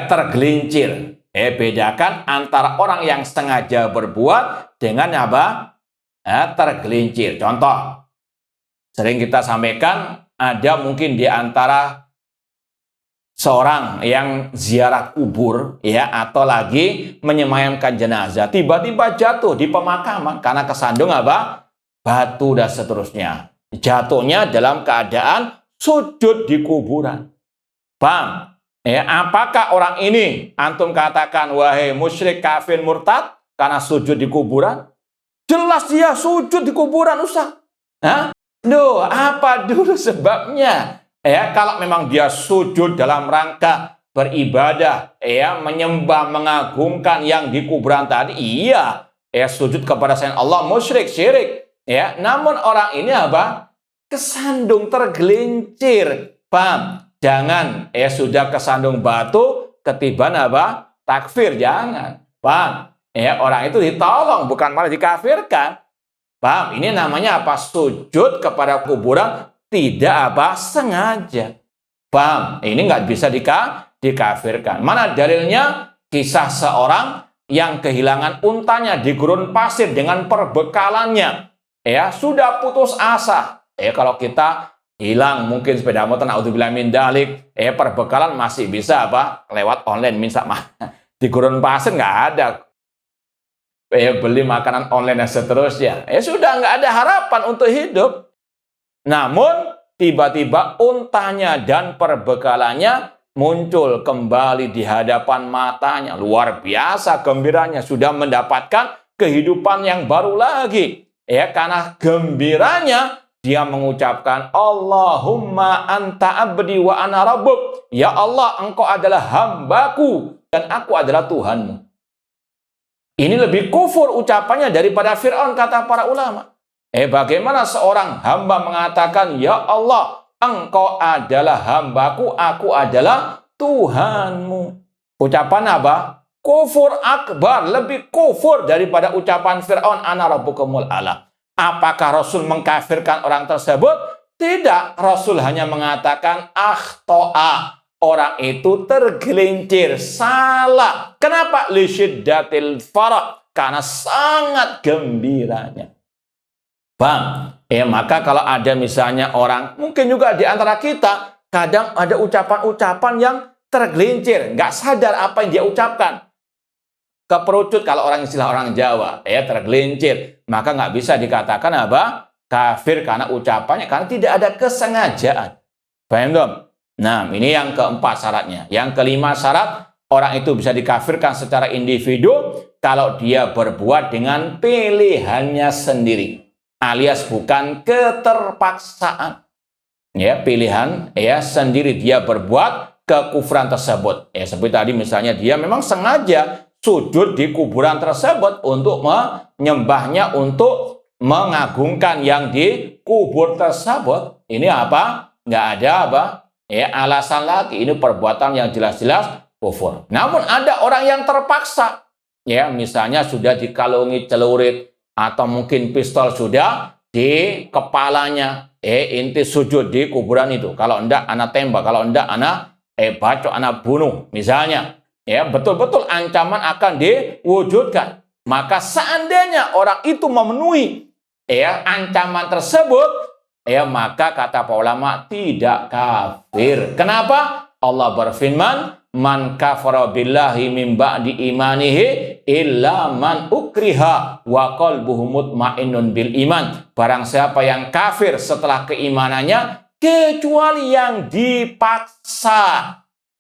Speaker 1: tergelincir. Bedakan antara orang yang sengaja berbuat dengan apa? Tergelincir. Contoh, sering kita sampaikan, ada mungkin di antara seorang yang ziarah kubur ya, atau lagi menyemayamkan jenazah, tiba-tiba jatuh di pemakaman karena kesandung apa? Batu dan seterusnya. Jatuhnya dalam keadaan sujud di kuburan. Paham? Apakah orang ini antum katakan wahai musyrik, kafir, murtad karena sujud di kuburan? Jelas dia sujud di kuburan, Ustaz. Duh, apa dulu sebabnya? Kalau memang dia sujud dalam rangka beribadah, menyembah, mengagungkan yang di kuburan tadi, iya, sujud kepada selain Allah, musyrik, syirik. Namun orang ini apa? Kesandung, tergelincir. Paham? Jangan sudah kesandung batu ketiban apa? Takfir, jangan. Paham? Orang itu ditolong, bukan malah dikafirkan. Paham? Ini namanya apa? Sujud kepada kuburan tidak apa? Sengaja. Paham? Ini nggak bisa dikafirkan. Mana dalilnya? Kisah seorang yang kehilangan untanya di gurun pasir dengan perbekalannya. Sudah putus asa. Kalau kita hilang mungkin sepeda motor, naudzubillah min dzalik, perbekalan masih bisa apa? Lewat online minta maaf. Di gurun pasir nggak ada. Beli makanan online dan seterusnya. Sudah nggak ada harapan untuk hidup. Namun tiba-tiba untanya dan perbekalannya muncul kembali di hadapan matanya. Luar biasa gembiranya, sudah mendapatkan kehidupan yang baru lagi. Karena gembiranya dia mengucapkan Allahumma anta abdi wa ana rabbuk. Ya Allah, engkau adalah hambaku dan aku adalah Tuhanmu. Ini lebih kufur ucapannya daripada Fir'aun, kata para ulama. Bagaimana seorang hamba mengatakan ya Allah, engkau adalah hambaku, aku adalah Tuhanmu. Ucapan apa? Kufur akbar, lebih kufur daripada ucapan Fir'aun ana rabbukumul a'la. Apakah Rasul mengkafirkan orang tersebut? Tidak, Rasul hanya mengatakan akhto'a, orang itu tergelincir, salah. Kenapa? Li syiddatil farah, karena sangat gembiranya. Bang, maka kalau ada misalnya orang, mungkin juga di antara kita, kadang ada ucapan-ucapan yang tergelincir, nggak sadar apa yang dia ucapkan. Keperucut kalau orang istilah orang Jawa, tergelincir, maka nggak bisa dikatakan apa? Kafir karena ucapannya, karena tidak ada kesengajaan. Paham dong? Nah, ini yang keempat syaratnya. Yang kelima syarat, orang itu bisa dikafirkan secara individu kalau dia berbuat dengan pilihannya sendiri, alias bukan keterpaksaan. Pilihan sendiri dia berbuat kekufuran tersebut. Seperti tadi misalnya dia memang sengaja sujud di kuburan tersebut untuk menyembahnya, untuk mengagungkan yang di kubur tersebut. Ini apa? Nggak ada apa? Alasan lagi. Ini perbuatan yang jelas-jelas kufur. Namun ada orang yang terpaksa. Misalnya sudah dikalungi celurit atau mungkin pistol sudah di kepalanya. Inti sujud di kuburan itu. Kalau enggak, anak tembak. Kalau enggak, anak bacok, anak bunuh. Misalnya. Betul-betul ancaman akan diwujudkan. Maka seandainya orang itu memenuhi ancaman tersebut, maka kata para ulama tidak kafir. Kenapa? Allah berfirman, man kafara billahi min ba'di imanihi illa man ukriha wa qalbuhu mutmainnun bil iman. Barang siapa yang kafir setelah keimanannya kecuali yang dipaksa,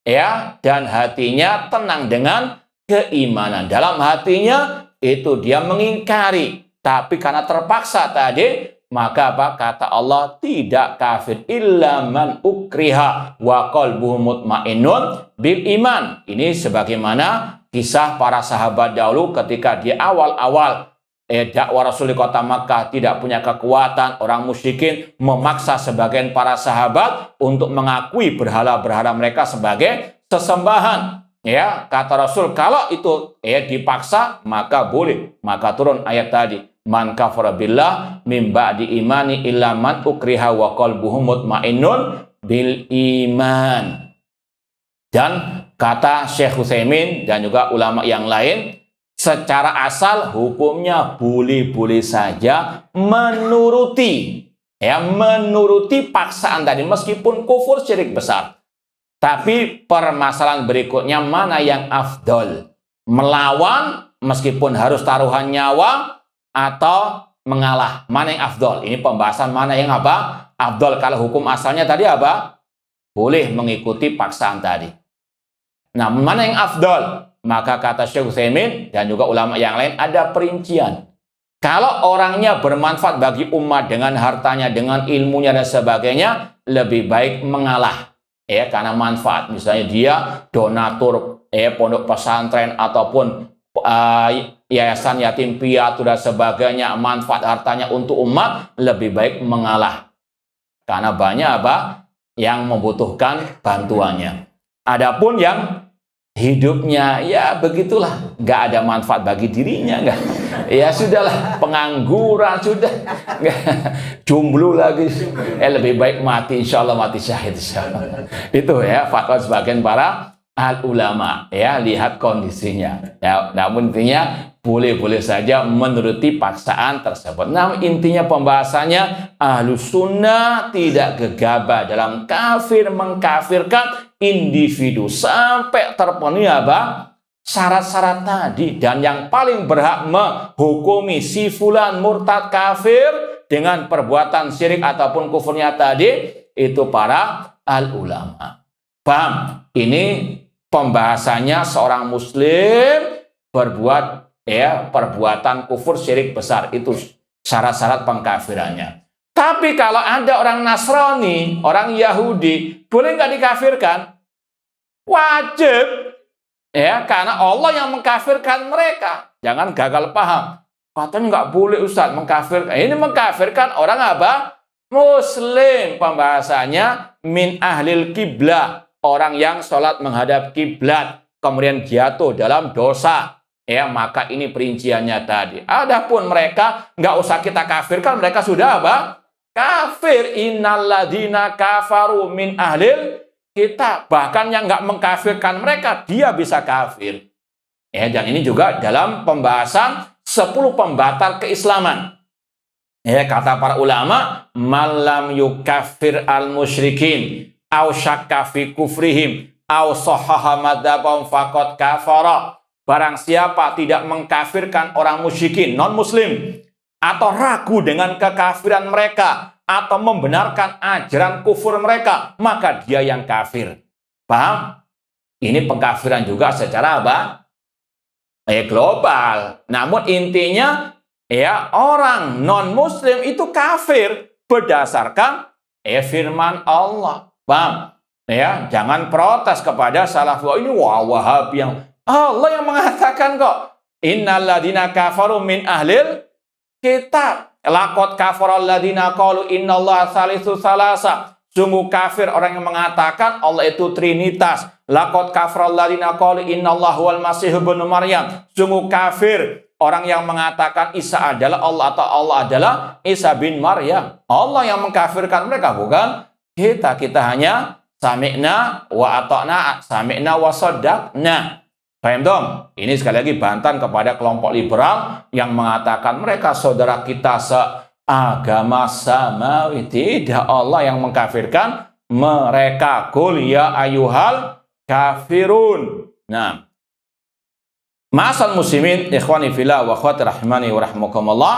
Speaker 1: ya, dan hatinya tenang dengan keimanan. Dalam hatinya itu dia mengingkari, tapi karena terpaksa tadi, maka apa kata Allah, tidak kafir illa man ukriha wa qalbuhu mutmainnun bil iman. Ini sebagaimana kisah para sahabat dahulu ketika di awal-awal dakwah Rasul di kota Makkah tidak punya kekuatan, orang musyrikin memaksa sebagian para sahabat untuk mengakui berhala-berhala mereka sebagai sesembahan. Ya, kata Rasul, kalau itu dipaksa maka boleh. Maka turun ayat tadi, man kafara billah mim ba'di imani illa man ukriha wa qalbuhu mutmainnun bil iman. Dan kata Syekh Utsaimin dan juga ulama yang lain, secara asal hukumnya boleh-boleh saja menuruti, ya, menuruti paksaan tadi meskipun kufur syirik besar. Tapi permasalahan berikutnya, mana yang afdol? Melawan meskipun harus taruhan nyawa atau mengalah? Mana yang afdol? Ini pembahasan mana yang apa? Afdol. Kalau hukum asalnya tadi apa? Boleh mengikuti paksaan tadi. Nah, mana yang afdol? Maka kata Syekh Utsaimin dan juga ulama yang lain ada perincian. Kalau orangnya bermanfaat bagi umat dengan hartanya, dengan ilmunya dan sebagainya, lebih baik mengalah. Ya, karena manfaat. Misalnya dia donatur pondok pesantren ataupun yayasan yatim piatu dan sebagainya, manfaat hartanya untuk umat, lebih baik mengalah. Karena banyak apa yang membutuhkan bantuannya. Adapun yang hidupnya ya begitulah, nggak ada manfaat bagi dirinya, nggak, ya sudahlah, pengangguran sudah, jomblo lagi, lebih baik mati, insya Allah mati syahid, insya Allah. Itu ya fatwa sebagian para ulama, ya, lihat kondisinya. Ya, namun intinya boleh-boleh saja menuruti paksaan tersebut. Namun intinya pembahasannya, Ahlus Sunnah tidak gegabah dalam kafir mengkafirkan individu sampai terpenuhi apa? Syarat-syarat tadi. Dan yang paling berhak menghukumi si fulan murtad kafir dengan perbuatan syirik ataupun kufurnya tadi itu para al-ulama. Paham? Ini pembahasannya seorang muslim berbuat perbuatan kufur syirik besar, itu syarat-syarat pengkafirannya. Tapi kalau ada orang Nasrani, orang Yahudi, boleh nggak dikafirkan? Wajib, ya, karena Allah yang mengkafirkan mereka. Jangan gagal paham. Katanya nggak boleh Ustaz mengkafirkan. Ini mengkafirkan orang apa? Muslim. Pembahasannya min ahlil kiblah, orang yang sholat menghadap kiblat kemudian jatuh dalam dosa. Ya, maka ini perinciannya tadi. Adapun mereka nggak usah kita kafirkan, mereka sudah apa? Kafir. Innalladzina kafaru min ahlil kitab. Bahkan yang nggak mengkafirkan mereka, dia bisa kafir. Ya, dan ini juga dalam pembahasan 10 pembatal keislaman. Ya, kata para ulama, malam yukafir al musyrikin, au syakka fi kufrihim, au sahhaha madzhabahum faqad kafara. Barang siapa tidak mengkafirkan orang musyrikin, non-muslim, atau ragu dengan kekafiran mereka, atau membenarkan ajaran kufur mereka, maka dia yang kafir. Paham? Ini pengkafiran juga secara apa? Global. Namun intinya, ya, orang non-muslim itu kafir berdasarkan firman Allah. Paham? Ya, jangan protes kepada Salafi. Ini Wahabi yang Allah yang mengatakan kok, innalladzina kafaru min ahlil kitab, laqad kafaral ladzina qalu innallaha salisu salasa. Sungguh kafir orang yang mengatakan Allah itu trinitas. Laqad kafaral ladzina qalu innallaha huwal masih ibnu maryam. Sungguh kafir orang yang mengatakan Isa adalah Allah atau Allah adalah Isa bin Maryam. Allah yang mengkafirkan mereka, bukan kita. Kita hanya sami'na wa ata'na, sami'na wa saddaqna. Paham dong? Ini sekali lagi bantahan kepada kelompok liberal yang mengatakan mereka saudara kita seagama samawi. Tidak, Allah yang mengkafirkan mereka. Qul ya ayyuhal kafirun. Nah, ma'asal muslimin, ikhwani fillah wa akhwati rahimani wa rahmakumullah.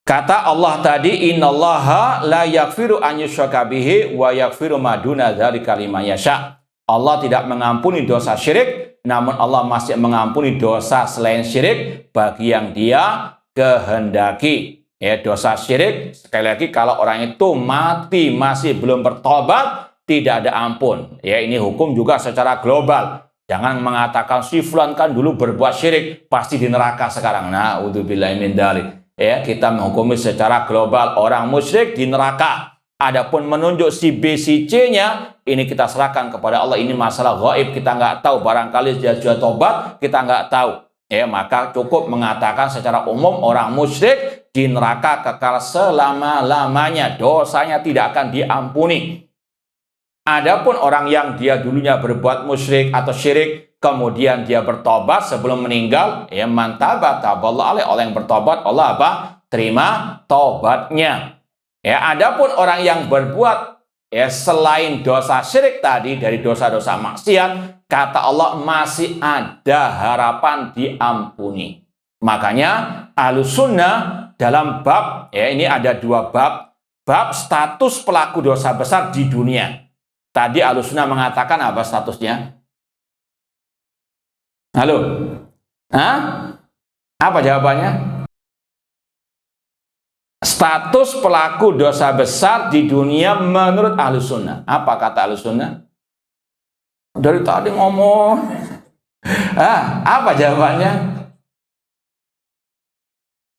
Speaker 1: Kata Allah tadi, innallaha la yaghfiru an yushraka bihi wa yaghfiru ma duna dzalika liman yasha. Allah tidak mengampuni dosa syirik, namun Allah masih mengampuni dosa selain syirik bagi yang Dia kehendaki. Ya, dosa syirik sekali lagi kalau orang itu mati masih belum bertobat, tidak ada ampun. Ya, ini hukum juga secara global. Jangan mengatakan si fulan kan dulu berbuat syirik, pasti di neraka sekarang. Nah, udzubillahi min dzalik. Ya, kita menghukumi secara global orang musyrik di neraka. Adapun menunjuk si B, si C-nya, ini kita serahkan kepada Allah. Ini masalah gaib, kita nggak tahu. Barangkali dia sudah tobat, kita nggak tahu. Ya, maka cukup mengatakan secara umum orang musyrik di neraka kekal selama-lamanya. Dosanya tidak akan diampuni. Adapun orang yang dia dulunya berbuat musyrik atau syirik, kemudian dia bertobat sebelum meninggal, ya mantaba taballahu alaihi, orang yang bertobat Allah apa? Terima tobatnya. Ya, adapun orang yang berbuat ya selain dosa syirik tadi dari dosa-dosa maksiat, kata Allah masih ada harapan diampuni. Makanya Ahlus Sunnah dalam bab ya ini ada dua bab status pelaku dosa besar di dunia. Tadi Ahlus Sunnah mengatakan apa statusnya? Halo? Hah? Apa jawabannya? Status pelaku dosa besar di dunia menurut Ahlus Sunnah. Apa kata Ahlus Sunnah? Dari tadi ngomong. Apa jawabannya?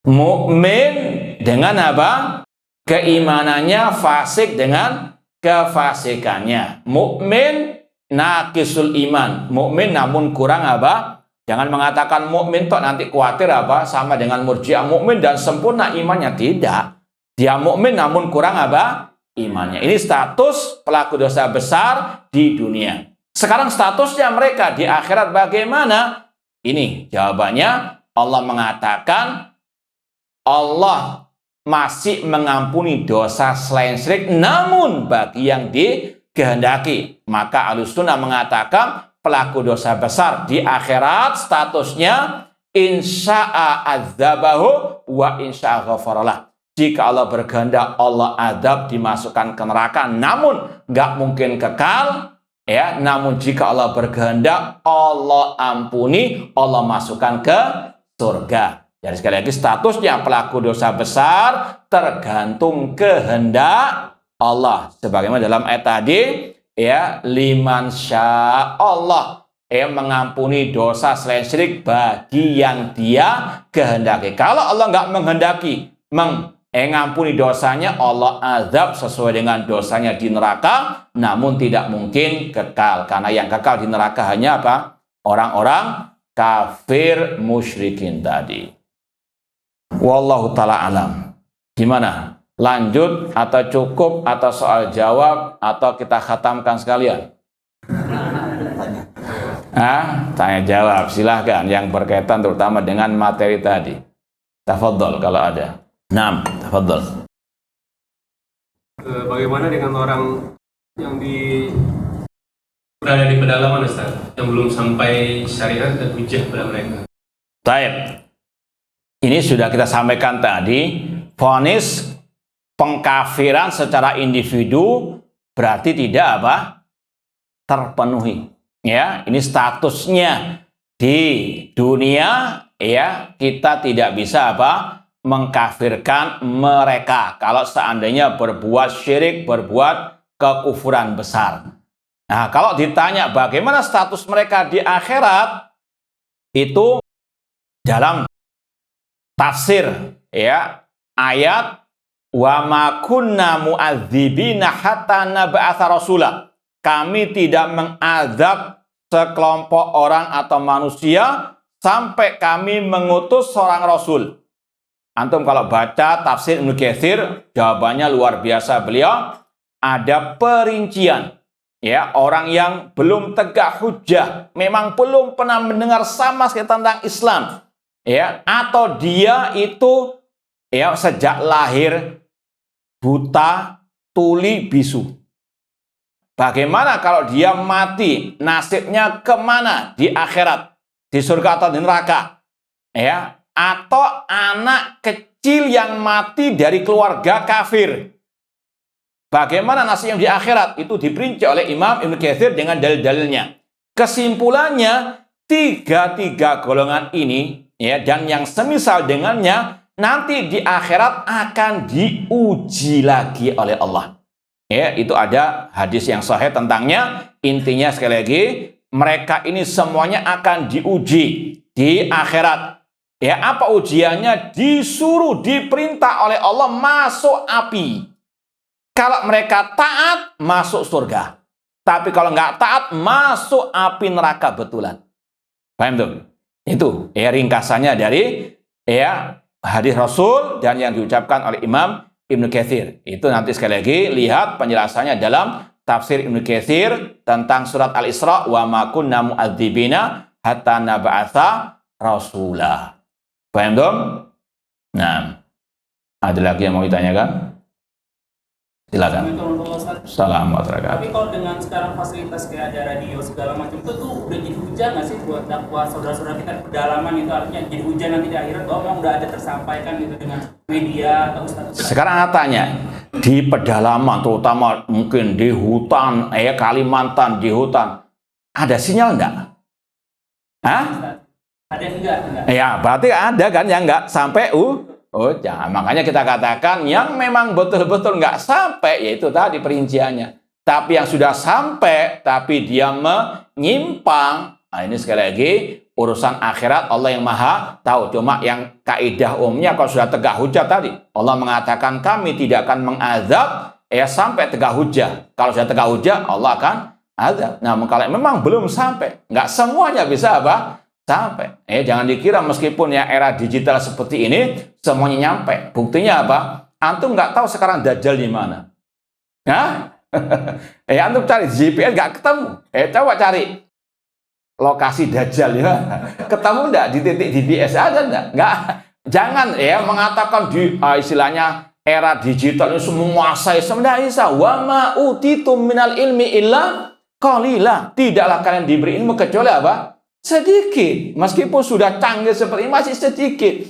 Speaker 1: Mukmin dengan apa? Keimanannya, fasik dengan kefasikannya. Mukmin naqisul iman. Mukmin namun kurang apa? Jangan mengatakan mukmin tok nanti khawatir apa sama dengan murji'ah. Mukmin dan sempurna imannya, tidak. Dia mukmin namun kurang apa? Imannya. Ini status pelaku dosa besar di dunia. Sekarang statusnya mereka di akhirat bagaimana? Ini jawabannya. Allah mengatakan Allah masih mengampuni dosa selain syirik, namun bagi yang dikehendaki. Maka Ahlus Sunnah mengatakan pelaku dosa besar di akhirat statusnya insya'a adzabahu wa insya'a ghafaralah. Jika Allah berkehendak Allah azab, dimasukkan ke neraka, namun nggak mungkin kekal. Ya, namun jika Allah berkehendak Allah ampuni, Allah masukkan ke surga. Jadi sekali lagi statusnya pelaku dosa besar tergantung kehendak Allah. Sebagaimana dalam ayat tadi, ya liman sya Allah mengampuni dosa selain syirik bagi yang Dia kehendaki. Kalau Allah nggak menghendaki mengampuni dosanya, Allah azab sesuai dengan dosanya di neraka, namun tidak mungkin kekal, karena yang kekal di neraka hanya apa? Orang-orang kafir musyrikin tadi. Wallahu ta'ala alam. Gimana? Lanjut atau cukup atau soal jawab atau kita khatamkan sekalian? Tanya jawab silahkan yang berkaitan terutama dengan materi tadi. Tafadhol kalau ada. Naam, tafadhol.
Speaker 2: Bagaimana dengan orang yang berada di pedalaman, Ustaz, yang belum sampai syariat dan hujah pada mereka?
Speaker 1: Baik. Ini sudah kita sampaikan tadi, vonis pengkafiran secara individu berarti tidak apa? Terpenuhi. Ya, ini statusnya di dunia, ya, kita tidak bisa apa? Mengkafirkan mereka kalau seandainya berbuat syirik, berbuat kekufuran besar. Nah, kalau ditanya bagaimana status mereka di akhirat, itu dalam tafsir ya ayat wa ma kunna mu'adzibina hatta nab'atsa rasula. Kami tidak mengazab sekelompok orang atau manusia sampai kami mengutus seorang rasul. Antum kalau baca tafsir Ibnu Katsir, jawabannya luar biasa beliau. Ada perincian ya, orang yang belum tegak hujjah, memang belum pernah mendengar sama sekali tentang Islam. Ya, atau dia itu ya sejak lahir buta, tuli, bisu. Bagaimana kalau dia mati? Nasibnya kemana? Di akhirat, di surga atau di neraka? Ya, atau anak kecil yang mati dari keluarga kafir. Bagaimana nasibnya di akhirat? Itu diperinci oleh Imam Ibnu Katsir dengan dalil-dalilnya. Kesimpulannya, tiga golongan ini, ya, dan yang semisal dengannya, nanti di akhirat akan diuji lagi oleh Allah. Ya, itu ada hadis yang sahih tentangnya. Intinya sekali lagi, mereka ini semuanya akan diuji di akhirat. Ya, apa ujiannya? Disuruh, diperintah oleh Allah masuk api. Kalau mereka taat, masuk surga. Tapi kalau nggak taat, masuk api neraka betulan. Paham tuh? Itu ya ringkasannya dari ya hadis Rasul dan yang diucapkan oleh Imam Ibnu Katsir. Itu nanti sekali lagi lihat penjelasannya dalam tafsir Ibnu Katsir tentang surat Al-Isra, wa ma kunna mu'adzibina hatta nab'atsa rasulah. Paham dong? Nah, ada lagi yang mau ditanyakan? Silakan. Assalamualaikum.
Speaker 3: Tapi kalau dengan sekarang fasilitas kayak ada radio segala macam itu tuh udah jadi hujan nggak sih buat dakwah saudara-saudara kita di pedalaman, itu artinya jadi hujan nanti di akhirat bahwa memang udah ada tersampaikan gitu dengan media atau ustadz.
Speaker 1: Sekarang tanya, di pedalaman terutama mungkin di hutan, Kalimantan, di hutan, ada sinyal enggak? Hah?
Speaker 3: Ada enggak?
Speaker 1: Ya, berarti ada kan yang enggak sampai jangan. Makanya kita katakan yang memang betul-betul enggak sampai, yaitu tadi perinciannya. Tapi yang sudah sampai, tapi dia menyimpang, nah ini sekali lagi urusan akhirat Allah yang maha tahu. Cuma yang kaidah umumnya kalau sudah tegak hujah tadi, Allah mengatakan kami tidak akan mengazab sampai tegak hujah. Kalau sudah tegak hujah, Allah akan azab. Nah, kalau memang belum sampai, nggak semuanya bisa apa? Sampai. Jangan dikira meskipun ya era digital seperti ini semuanya nyampe. Buktinya apa? Antum nggak tahu sekarang Dajjal di mana. Hah? Antum cari GPS nggak ketemu. Coba cari lokasi Dajjal ya. Ketemu nggak di titik GPS ada nggak? Nggak. Jangan mengatakan di istilahnya era digital ini semua menguasai sebenarnya. Wa ma utitum minal ilmi illa qalila. Tidaklah kalian diberi ilmu kecuali apa? Sedikit. Meskipun sudah canggih seperti ini masih sedikit.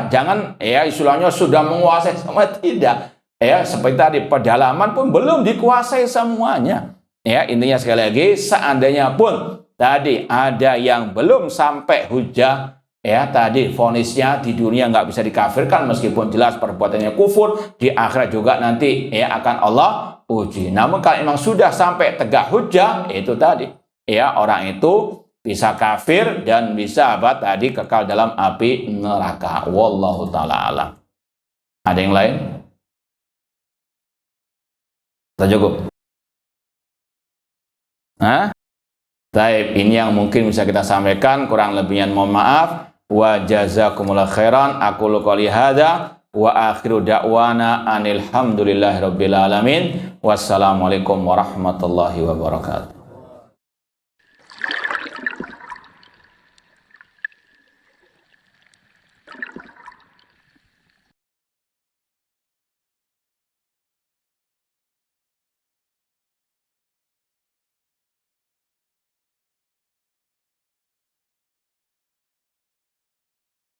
Speaker 1: Jangan istilahnya sudah menguasai semua, tidak. Seperti tadi pedalaman pun belum dikuasai semuanya. Intinya sekali lagi, seandainya pun tadi ada yang belum sampai hujah, tadi vonisnya di dunia nggak bisa dikafirkan meskipun jelas perbuatannya kufur, di akhirat juga nanti akan Allah uji. Namun kalau memang sudah sampai tegak hujah, itu tadi orang itu bisa kafir dan bisa tadi kekal dalam api neraka. Wallahu ta'ala alam. Ada yang lain? Sudah cukup? Baik, ini yang mungkin bisa kita sampaikan, kurang lebihnya mohon maaf. Wa jazakumullah khairan. Aqulu qouli hadza wa akhiru da'wana anil hamdulillahirabbil alamin. Wassalamualaikum warahmatullahi wabarakatuh.